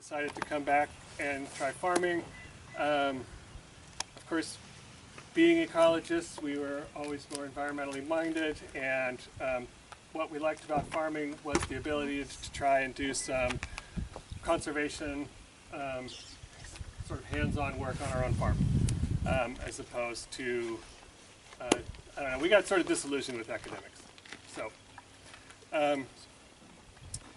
decided to come back and try farming. Of course, being ecologists, we were always more environmentally minded, and what we liked about farming was the ability to try and do some conservation, sort of hands-on work on our own farm, as opposed to, I don't know, we got sort of disillusioned with academics.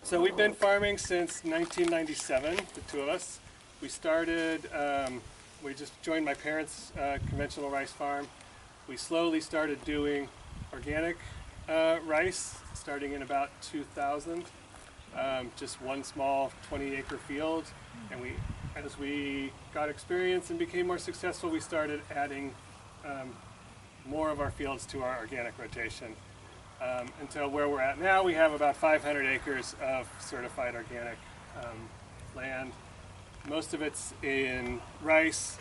So we've been farming since 1997, the two of us. We started, we just joined my parents' conventional rice farm. We slowly started doing organic rice, starting in about 2000. Just one small 20-acre field, and as we got experience and became more successful, we started adding more of our fields to our organic rotation. Until where we're at now, we have about 500 acres of certified organic land. Most of it's in rice.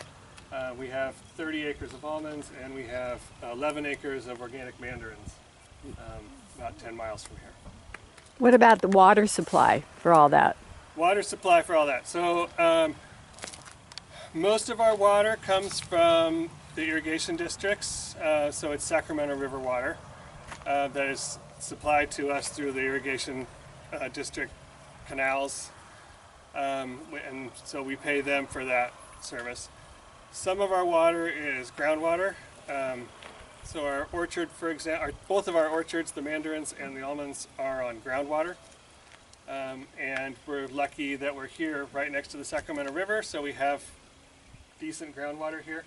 We have 30 acres of almonds, and we have 11 acres of organic mandarins, about 10 miles from here. What about the water supply for all that? Water supply for all that. So most of our water comes from the irrigation districts, so it's Sacramento River water that is supplied to us through the irrigation district canals, and so we pay them for that service. Some of our water is groundwater. So our orchard, for example, both of our orchards, the mandarins and the almonds, are on groundwater. And we're lucky that we're here right next to the Sacramento River, so we have decent groundwater here.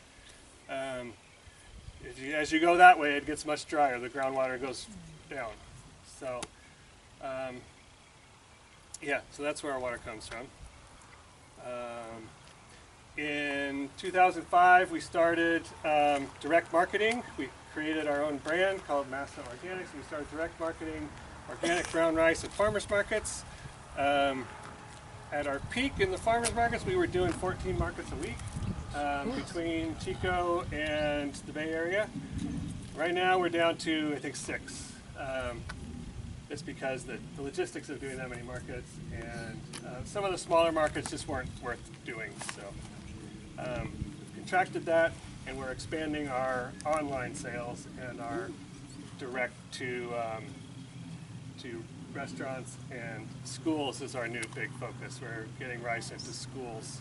As you go that way, it gets much drier. The groundwater goes down. So, yeah, so that's where our water comes from. In 2005, we started direct marketing. We created our own brand called Massa Organics. We started direct marketing organic brown rice at farmers markets. At our peak in the farmers markets, we were doing 14 markets a week between Chico and the Bay Area. Right now, we're down to, I think, 6. Just because the logistics of doing that many markets, and some of the smaller markets just weren't worth doing. So we've contracted that, and we're expanding our online sales and our direct to restaurants and schools is our new big focus. We're getting rice into schools.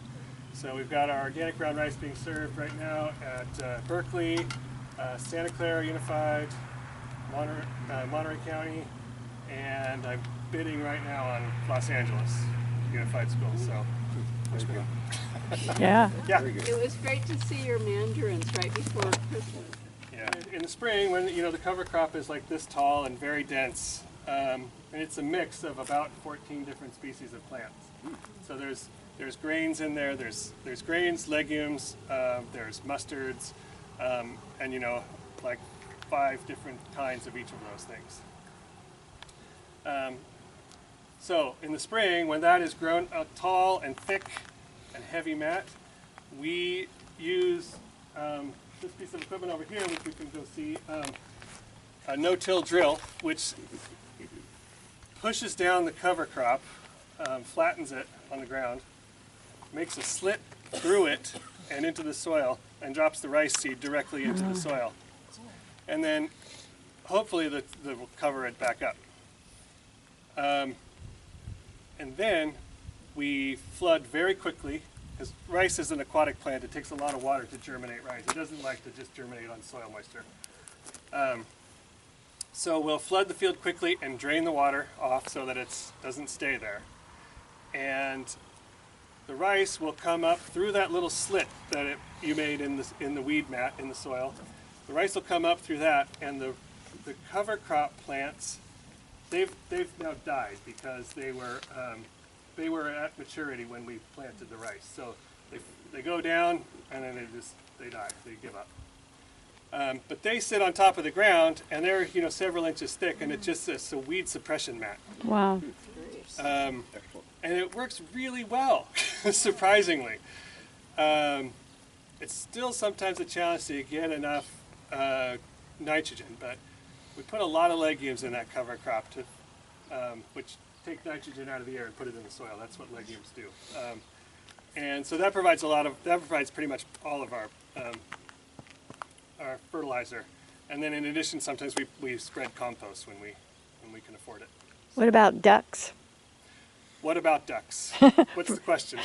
So we've got our organic brown rice being served right now at Berkeley, Santa Clara Unified, Monterey County, and I'm bidding right now on Los Angeles Unified School. So Yeah. yeah. It was great to see your mandarins right before Christmas. Yeah. In the spring, when the cover crop is like this tall and very dense, and it's a mix of about 14 different species of plants. So there's grains in there. There's grains, legumes. There's mustards, and like 5 different kinds of each of those things. So in the spring, when that is grown tall and thick and heavy mat, we use this piece of equipment over here, which we can go see, a no-till drill, which pushes down the cover crop, flattens it on the ground, makes a slit through it and into the soil, and drops the rice seed directly into the soil. And then hopefully will cover it back up. And then we flood very quickly, because rice is an aquatic plant. It takes a lot of water to germinate rice. It doesn't like to just germinate on soil moisture. So we'll flood the field quickly and drain the water off so that it doesn't stay there. And the rice will come up through that little slit that you made in the weed mat in the soil. The rice will come up through that, and the cover crop plants, they've now died because they were at maturity when we planted the rice. So they go down and then they die. They give up. But they sit on top of the ground, and they're several inches thick, and it's a weed suppression mat. Wow. And it works really well, surprisingly. It's still sometimes a challenge to get enough nitrogen, but we put a lot of legumes in that cover crop, which take nitrogen out of the air and put it in the soil. That's what legumes do. And so that provides pretty much all of our fertilizer. And then in addition, sometimes we spread compost when we can afford it. What about ducks? What about ducks? What's the question?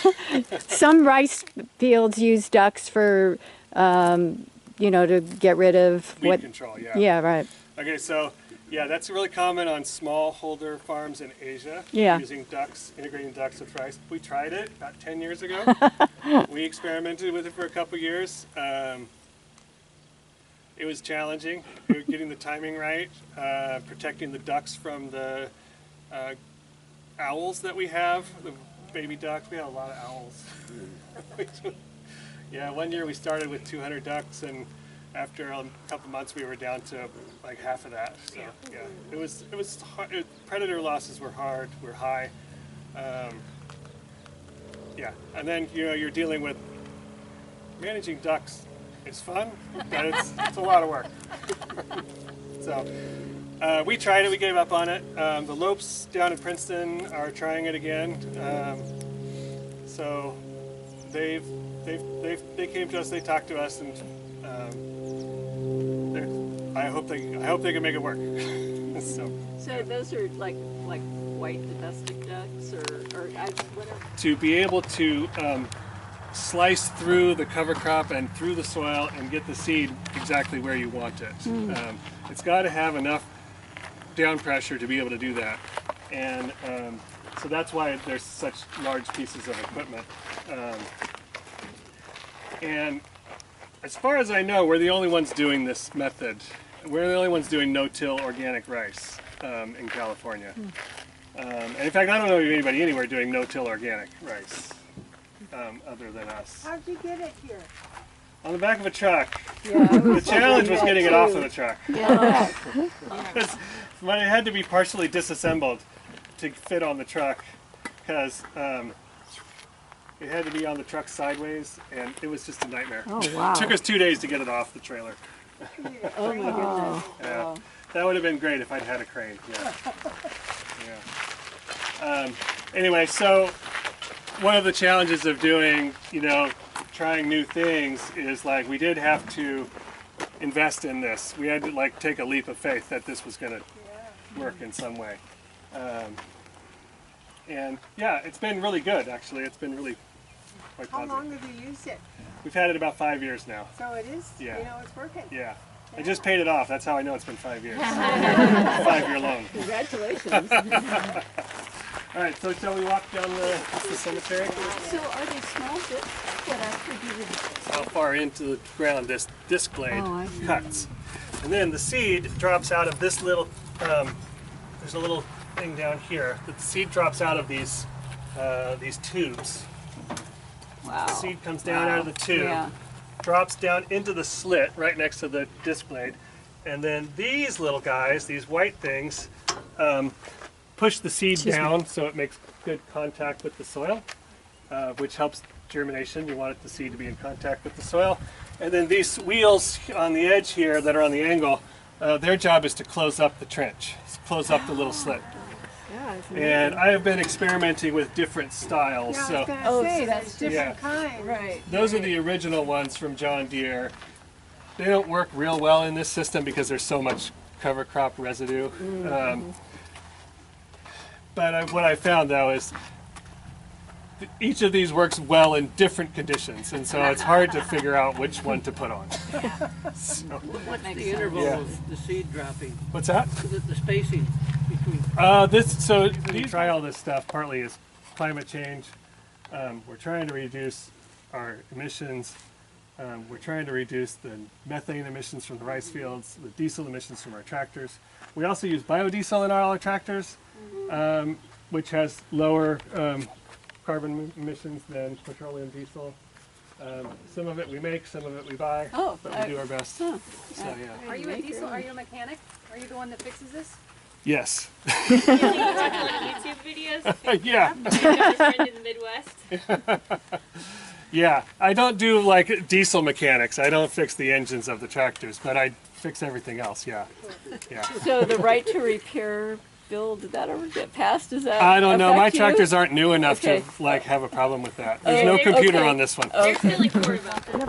Some rice fields use ducks for, to get rid of Weed control, yeah. Yeah, right. Okay, so yeah, that's really common on smallholder farms in Asia. Yeah. Using ducks, integrating ducks with rice. We tried it about 10 years ago. We experimented with it for a couple years. It was challenging. Getting the timing right, protecting the ducks from the owls that we have, the baby ducks. We have a lot of owls. Yeah, one year we started with 200 ducks, and after a couple months we were down to like half of that. So yeah, it was hard. Predator losses were high. Yeah, and then you're dealing with managing ducks. It's fun, but it's a lot of work. So we tried it. We gave up on it. The Lopes down in Princeton are trying it again. So they came to us. They talked to us, and I hope they can make it work. So those are like white domestic ducks or whatever. To be able to slice through the cover crop and through the soil and get the seed exactly where you want it. It's got to have enough down pressure to be able to do that, and so that's why there's such large pieces of equipment. And as far as I know, we're the only ones doing this method. We're the only ones doing no-till organic rice in California. And in fact, I don't know of anybody anywhere doing no-till organic rice. Other than us. How'd you get it here? On the back of a truck. Yeah, The challenge was getting it off of the truck. Yeah. But it had to be partially disassembled to fit on the truck, because it had to be on the truck sideways, and it was just a nightmare. Oh, wow. It took us 2 days to get it off the trailer. Oh my goodness. Yeah. That would have been great if I'd had a crane. Yeah. Anyway, so one of the challenges of doing, trying new things is like we did have to invest in this. We had to take a leap of faith that this was going to work in some way. And yeah, it's been really good actually. It's been really quite How positive. long have you used it? We've had it about 5 years now. So it is, Yeah. it's working. Yeah. I just paid it off. That's how I know it's been 5 years. 5-year loan. Congratulations. All right, so shall we walk down the cemetery? So are they small bits that actually do the... How far into the ground this disc blade I see. cuts. And then the seed drops out of this little, there's a little thing down here. The seed drops out of these tubes. Wow. The seed comes down out of the tube, Yeah. drops down into the slit right next to the disc blade. And then these little guys, these white things, push the seed down so it makes good contact with the soil, which helps germination. You want the seed to be in contact with the soil. And then these wheels on the edge here that are on the angle, their job is to close up the trench, close up the little slit. And I have been experimenting with different styles. Yeah, I So was gonna say, so that's different kinds. Right. those are the original ones from John Deere. They don't work real well in this system because there's so much cover crop residue. But what I found though is each of these works well in different conditions, and so it's hard to figure out which one to put on. So, What's the interval Yeah. of the seed dropping? what's that? Is it the spacing between? We try all this stuff partly is climate change. We're trying to reduce our emissions. We're trying to reduce the methane emissions from the rice fields, the diesel emissions from our tractors. We also use biodiesel in all our tractors, which has lower carbon emissions than petroleum diesel. Some of it we make, some of it we buy, Oh, but we do our best. So yeah. Are you a diesel? Are you a mechanic? Are you the one that fixes this? Yes. You watch a lot of YouTube videos. Yeah. Your friend in the Midwest. Yeah. I don't do like diesel mechanics. I don't fix the engines of the tractors, but I fix everything else. Yeah. Yeah. So the right to repair Bill, did that ever get passed? Does that I don't know. My affect you? tractors aren't new enough Okay. to like have a problem with that. There's no Okay. computer Okay. on this one. They're silly core about that.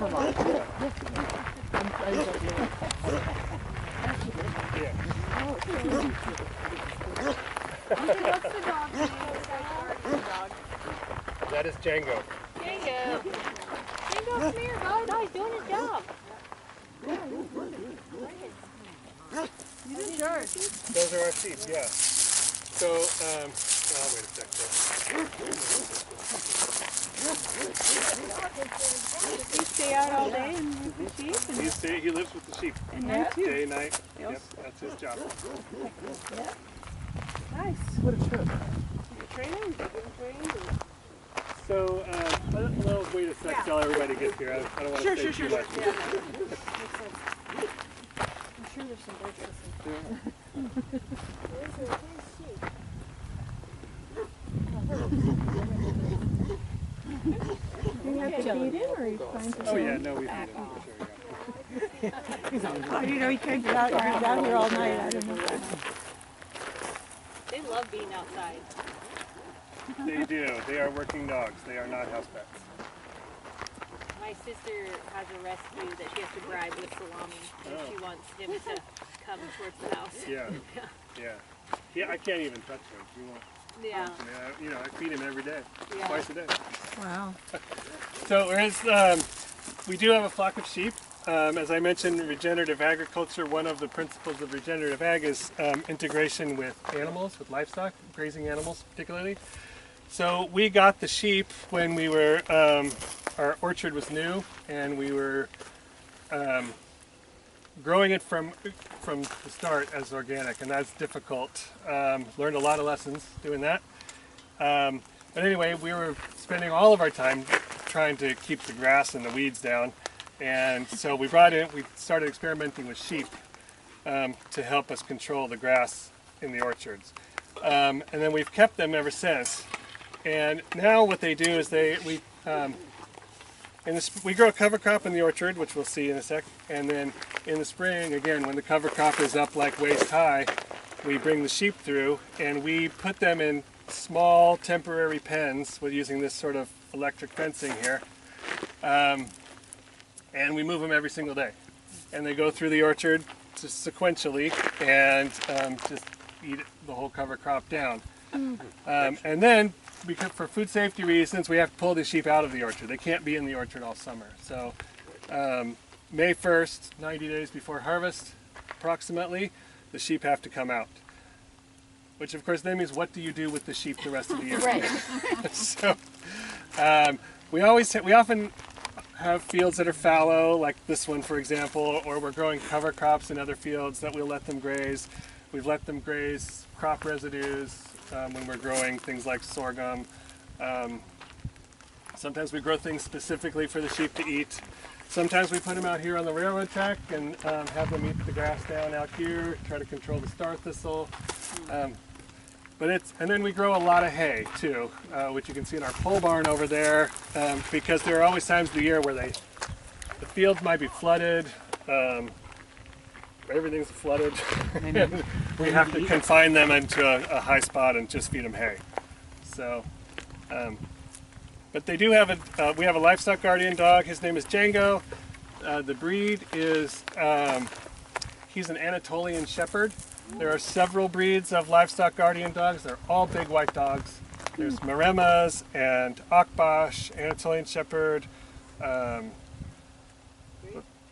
That is Django. Django. Django, come here, bud. No, he's doing his job. Those are our sheep, yeah. So, oh, wait a sec. You stay out all day and with the sheep? He lives with the sheep. And night too? Day, night. Yes. Yep, that's his job. Nice. What a trip. Training? Training? So, I don't know, wait a sec till everybody gets here. I don't want to say too much. I'm sure there's some birds listening. Do you have to feed him or are you fine to Oh yeah, no, we feed him. For sure, yeah. Oh, you know, he came out, he was out here all night. I don't know. They love being outside. They do. They are working dogs. They are not house pets. My sister has a rescue that she has to bribe with salami, and she wants him to come towards the house. Yeah. Yeah. Yeah, I can't even touch him. He won't. Yeah. I feed him every day, Yeah. twice a day. Wow. So we do have a flock of sheep. As I mentioned, regenerative agriculture, one of the principles of regenerative ag is integration with animals, with livestock, grazing animals particularly. So we got the sheep when we were, our orchard was new and we were growing it from the start as organic, and that's difficult. Learned a lot of lessons doing that. But anyway, we were spending all of our time trying to keep the grass and the weeds down. And so we started experimenting with sheep to help us control the grass in the orchards. And then we've kept them ever since. And now what they do is we grow a cover crop in the orchard, which we'll see in a sec. And then in the spring, again, when the cover crop is up like waist high, we bring the sheep through and we put them in small temporary pens with using this sort of electric fencing here. And we move them every single day. And they go through the orchard just sequentially and just eat the whole cover crop down. And then, for food safety reasons, we have to pull the sheep out of the orchard. They can't be in the orchard all summer. So May 1st, 90 days before harvest, approximately, the sheep have to come out. Which of course then means, what do you do with the sheep the rest of the year? Right. So we often have fields that are fallow, like this one for example, or we're growing cover crops in other fields that we'll let them graze. We've let them graze crop residues when we're growing things like sorghum. Sometimes we grow things specifically for the sheep to eat. Sometimes we put them out here on the railroad track and have them eat the grass down out here, try to control the star thistle. And then we grow a lot of hay too, which you can see in our pole barn over there, because there are always times of the year where the fields might be flooded, everything's flooded, and we have to confine them into a high spot and just feed them hay. So, but they do have we have a livestock guardian dog. His name is Django. The breed is, he's an Anatolian Shepherd. There are several breeds of livestock guardian dogs. They're all big white dogs. There's Maremas and Akbash, Anatolian Shepherd,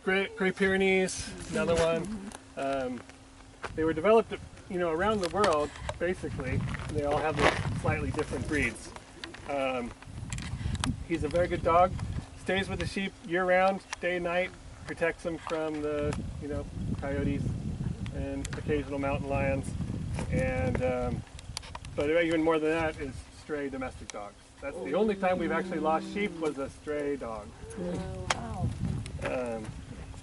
Great Pyrenees, another one. They were developed, around the world, basically. They all have slightly different breeds. He's a very good dog. Stays with the sheep year-round, day and night. Protects them from the, coyotes and occasional mountain lions, and but even more than that is stray domestic dogs. That's the only time we've actually lost sheep, was a stray dog.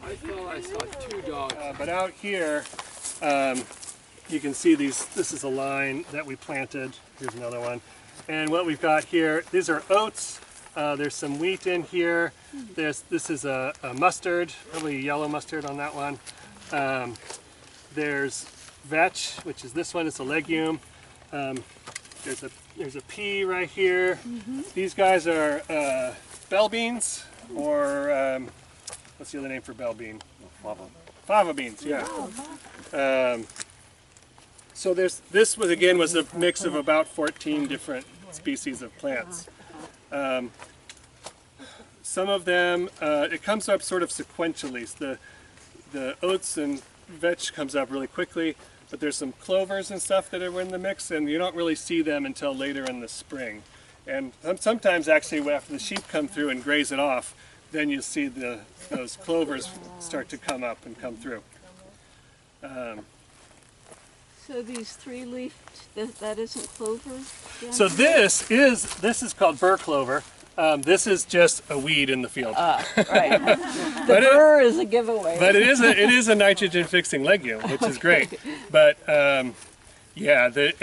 I thought I saw 2 dogs. But out here, you can see this is a line that we planted. Here's another one. And what we've got here, these are oats. There's some wheat in here. This is a mustard, probably yellow mustard on that one. There's vetch, which is this one. It's a legume. There's a pea right here. These guys are bell beans, or what's the other name for bell bean? Fava beans, yeah. So this was a mix of about 14 different species of plants. Some of them, it comes up sort of sequentially. So the oats and vetch comes up really quickly, but there's some clovers and stuff that are in the mix, and you don't really see them until later in the spring. And sometimes actually after the sheep come through and graze it off, then you see those clovers start to come up and come through. So these three-leafed, that isn't clover? Jen? So this is called burr clover. This is just a weed in the field. Right. The burr is a giveaway. But it is a nitrogen fixing legume, which is great. But yeah, the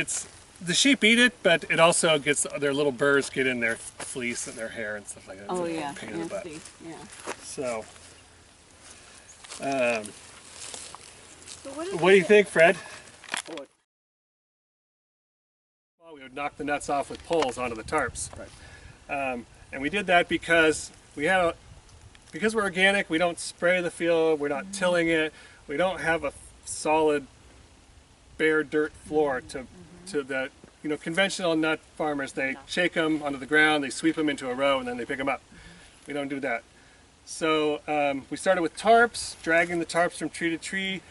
sheep eat it, but it also gets their little burrs get in their fleece and their hair and stuff like that. Oh It's a yeah, pain in the butt. nasty. Yeah. So, So what do you think, Fred? Well, we would knock the nuts off with poles onto the tarps. Right. And we did that because because we're organic, we don't spray the field, we're not tilling it, we don't have a solid bare dirt floor to the conventional nut farmers. They shake them onto the ground, they sweep them into a row, and then they pick them up. We don't do that. So we started with tarps, dragging the tarps from tree to tree.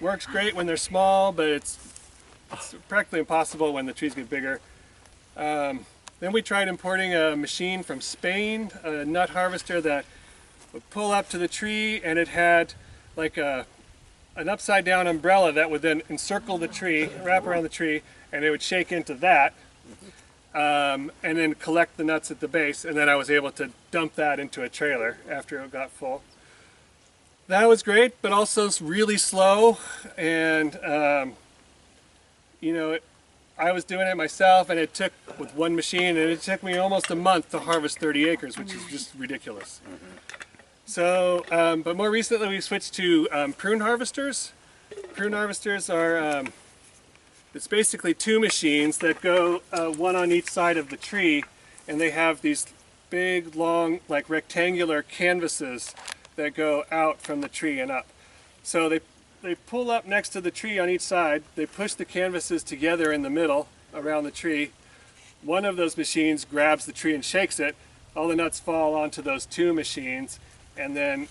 Works great when they're small, but it's practically impossible when the trees get bigger. Then we tried importing a machine from Spain, a nut harvester that would pull up to the tree, and it had like an upside down umbrella that would then encircle the tree, wrap around the tree, and it would shake into that, and then collect the nuts at the base, and then I was able to dump that into a trailer after it got full. That was great, but also it's really slow, and I was doing it myself, and it took with one machine, and it took me almost a month to harvest 30 acres, which is just ridiculous. So, but more recently we switched to prune harvesters. Prune harvesters are, it's basically two machines that go one on each side of the tree, and they have these big, long, like rectangular canvases that go out from the tree and up. So they pull up next to the tree on each side, they push the canvases together in the middle around the tree. One of those machines grabs the tree and shakes it. All the nuts fall onto those two machines, and then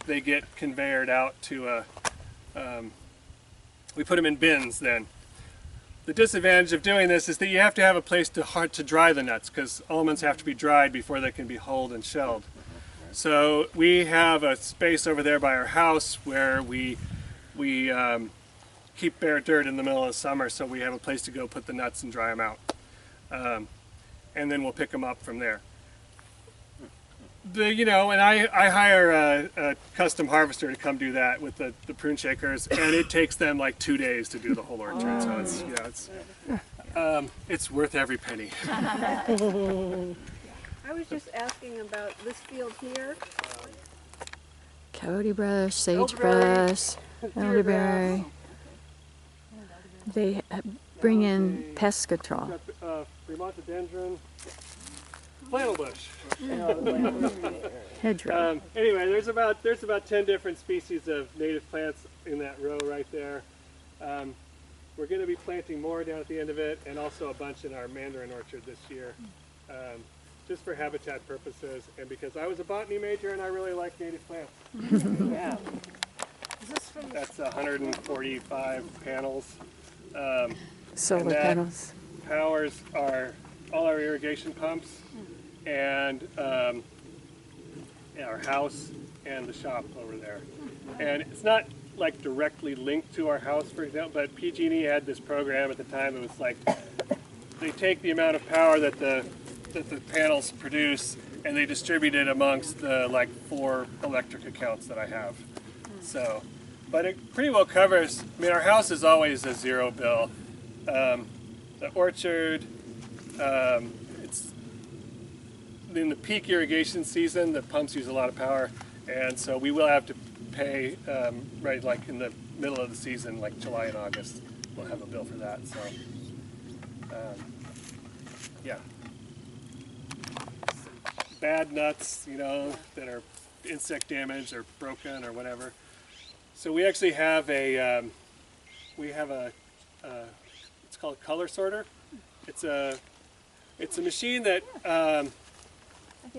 they get conveyored out to we put them in bins then. The disadvantage of doing this is that you have to have a place to dry the nuts, because almonds have to be dried before they can be hulled and shelled. So we have a space over there by our house where we keep bare dirt in the middle of the summer, so we have a place to go put the nuts and dry them out. And then we'll pick them up from there. And I hire a custom harvester to come do that with the prune shakers, and it takes them like 2 days to do the whole orchard. So it's worth every penny. I was just asking about this field here. Coyote brush, Elderberry. sagebrush, elderberry. They bring in pest control. Rhododendron, flannel bush. Hedgerow. Anyway, there's about 10 different species of native plants in that row right there. We're going to be planting more down at the end of it, and also a bunch in our mandarin orchard this year, just for habitat purposes, and because I was a botany major and I really like native plants. Yeah. That's 145 panels. Solar that panels. Powers are all our irrigation pumps, and our house and the shop over there. And it's not like directly linked to our house, for example, but PG&E had this program at the time. It was like they take the amount of power that the panels produce, and they distribute it amongst the 4 electric accounts that I have. So, but it pretty well covers. I mean, our house is always a zero bill. The orchard, it's in the peak irrigation season. The pumps use a lot of power, and so we will have to pay right like in the middle of the season, like July and August. We'll have a bill for that. So yeah, bad nuts, you know, that are insect damaged or broken or whatever. So we actually have a it's called a color sorter. It's a machine that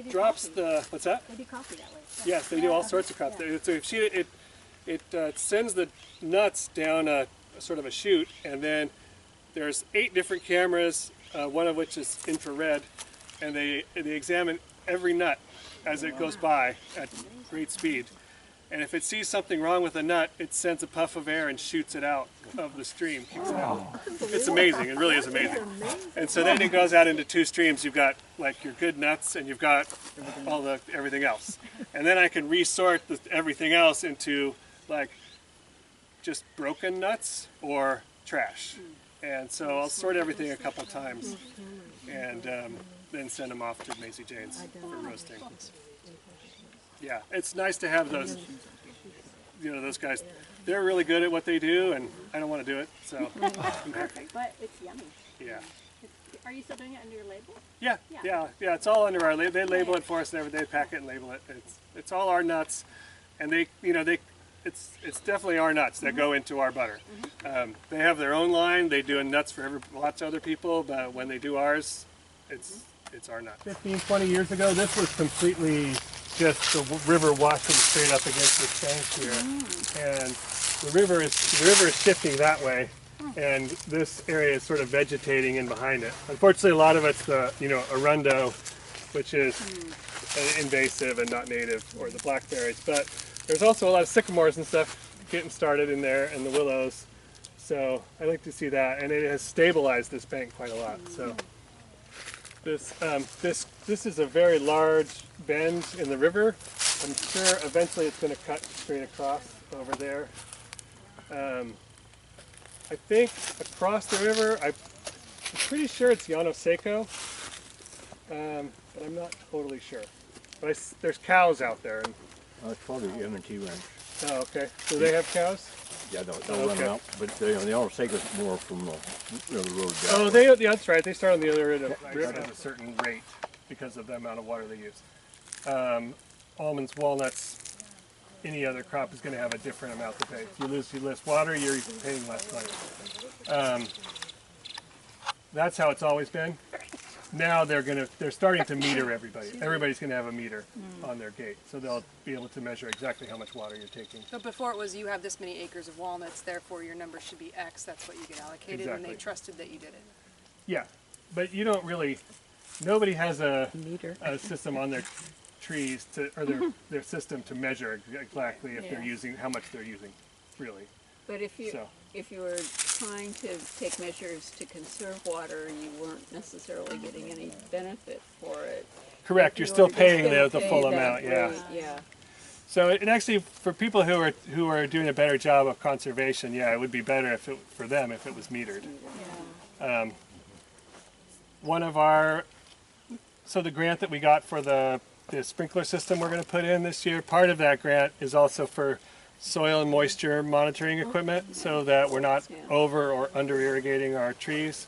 drops the, what's that? They do coffee that way. Yes, they do all sorts of crops. It's a machine, it sends the nuts down a sort of a chute, and then there's 8 different cameras, one of which is infrared, and they examine every nut as it goes by at great speed. And if it sees something wrong with a nut, it sends a puff of air and shoots it out of the stream, kicks it out. It's amazing, it really is amazing. And so then it goes out into 2 streams. You've got like your good nuts and you've got all the everything else. And then I can resort everything else into like just broken nuts or trash. And so I'll sort everything a couple times and then send them off to Macy Jane's for roasting. Yeah, it's nice to have those, you know, those guys. They're really good at what they do, and I don't want to do it, so. Perfect, but it's yummy. Yeah. Are you still doing it under your label? Yeah. It's all under our label. They label it for us, and everything. They pack it and label it. It's all our nuts, and it's definitely our nuts that go into our butter. They have their own line. They do nuts for lots of other people, but when they do ours, it's our nuts. 15, 20 years ago, this was completely just the river washing straight up against this bank here, and the river is shifting that way, and this area is sort of vegetating in behind it. Unfortunately, a lot of it's the arundo, which is invasive and not native, or the blackberries. But there's also a lot of sycamores and stuff getting started in there, and the willows. So I like to see that, and it has stabilized this bank quite a lot. So. This is a very large bend in the river. I'm sure eventually it's going to cut straight across over there. I think across the river, I'm pretty sure it's Llano Seco, but I'm not totally sure. But there's cows out there. And, It's probably M&T Ranch. oh, okay. Do they have cows? Yeah, they'll run out, but they all take us more from the road down. Oh, yeah, that's right. They start on the other end of the river at a certain rate because of the amount of water they use. Almonds, walnuts, any other crop is going to have a different amount to pay. If you lose less water, you're paying less money. That's how it's always been. Now they're starting to meter everybody. Everybody's going to have a meter on their gate, so they'll be able to measure exactly how much water you're taking. So before it was you have this many acres of walnuts, therefore your number should be X, that's what you get allocated, and Exactly. they trusted that you did it. Yeah, but you don't really, nobody has a system on their trees or their system to measure exactly if they're using, how much they're using, really. But if you So. if you were trying to take measures to conserve water, you weren't necessarily getting any benefit for it. Correct, you're You still were just paying gonna the pay full that amount, yeah. rate, yeah. So it actually, for people who are doing a better job of conservation, yeah, it would be better for them if it was metered. So the grant that we got for the sprinkler system we're going to put in this year, part of that grant is also for soil and moisture monitoring equipment, so that we're not over or under irrigating our trees.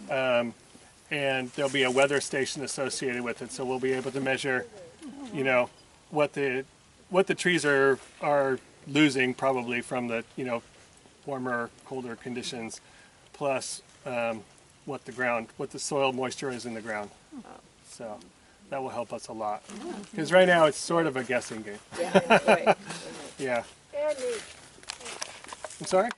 And there'll be a weather station associated with it, so we'll be able to measure, what the trees are losing probably from the warmer, colder conditions, plus what the soil moisture is in the ground. So that will help us a lot, because right now it's sort of a guessing game. Yeah, right. Yeah. I'm sorry?